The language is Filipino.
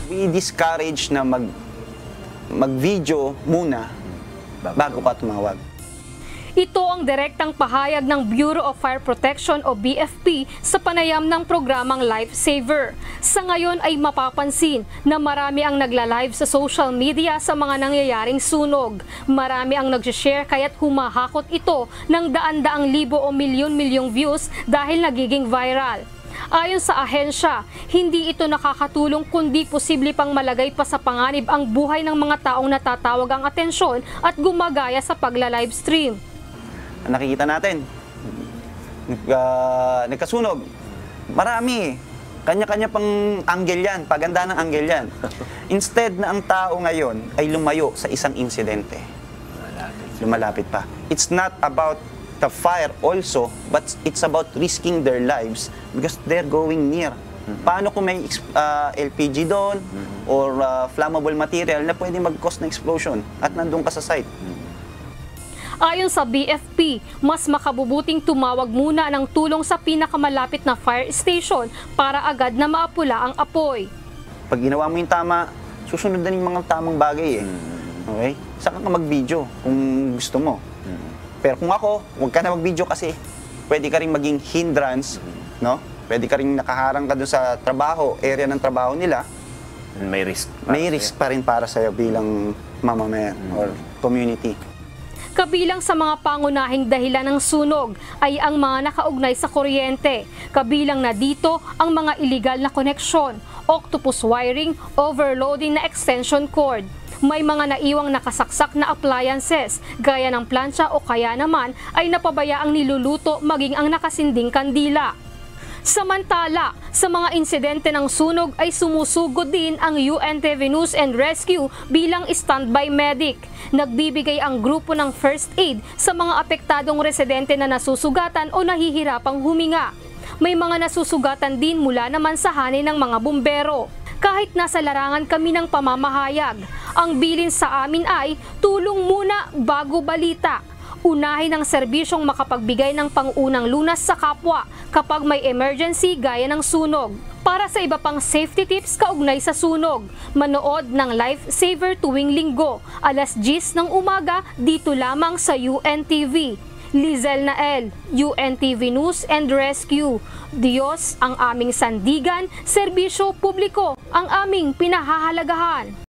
We discourage na mag-video muna bago ka tumawag. Ito ang direktang pahayag ng Bureau of Fire Protection o BFP sa panayam ng programang Lifesaver. Sa ngayon ay mapapansin na marami ang nagla-live sa social media sa mga nangyayaring sunog. Marami ang nag-share kaya't humahakot ito ng daan-daang libo o milyon-milyong views dahil nagiging viral. Ayon sa ahensya, hindi ito nakakatulong kundi posible pang malagay pa sa panganib ang buhay ng mga taong natatawag ang atensyon at gumagaya sa pagla-livestream. Nakikita natin, nagkasunog. Marami. Kanya-kanya pang angle yan, paganda ng angle yan. Instead na ang tao ngayon ay lumayo sa isang insidente. Lumalapit pa. It's not about the fire also, but it's about risking their lives because they're going near. Paano kung may LPG doon or flammable material na pwede mag-cause ng explosion at nandun ka sa site? Ayon sa BFP, mas makabubuting tumawag muna ng tulong sa pinakamalapit na fire station para agad na maapula ang apoy. Pag ginawa mo yung tama, susunod na yung mga tamang bagay eh. Okay? Saka ka mag-video kung gusto mo. Pero kung ako, huwag ka na mag-video kasi pwede ka rin maging hindrance, no? Pwede ka rin nakaharang ka doon sa trabaho, area ng trabaho nila. May risk. May risk pa rin para sa'yo bilang mamamayan or community. Kabilang sa mga pangunahing dahilan ng sunog ay ang mga nakaugnay sa kuryente. Kabilang na dito ang mga illegal na koneksyon, octopus wiring, overloading na extension cord. May mga naiwang nakasaksak na appliances, gaya ng plancha o kaya naman ay napabayaang niluluto maging ang nakasinding kandila. Samantala, sa mga insidente ng sunog ay sumusugod din ang UNTV News and Rescue bilang standby medic. Nagbibigay ang grupo ng first aid sa mga apektadong residente na nasusugatan o nahihirapang huminga. May mga nasusugatan din mula naman sa hanay ng mga bumbero. Kahit nasa larangan kami ng pamamahayag, ang bilin sa amin ay tulong muna bago balita. Unahin ang serbisyong makapagbigay ng pangunang lunas sa kapwa kapag may emergency gaya ng sunog. Para sa iba pang safety tips kaugnay sa sunog, manood ng Lifesaver tuwing linggo, alas 10 ng umaga dito lamang sa UNTV. Lizel Nael, UNTV News and Rescue. Diyos ang aming sandigan, serbisyo publiko ang aming pinahahalagahan.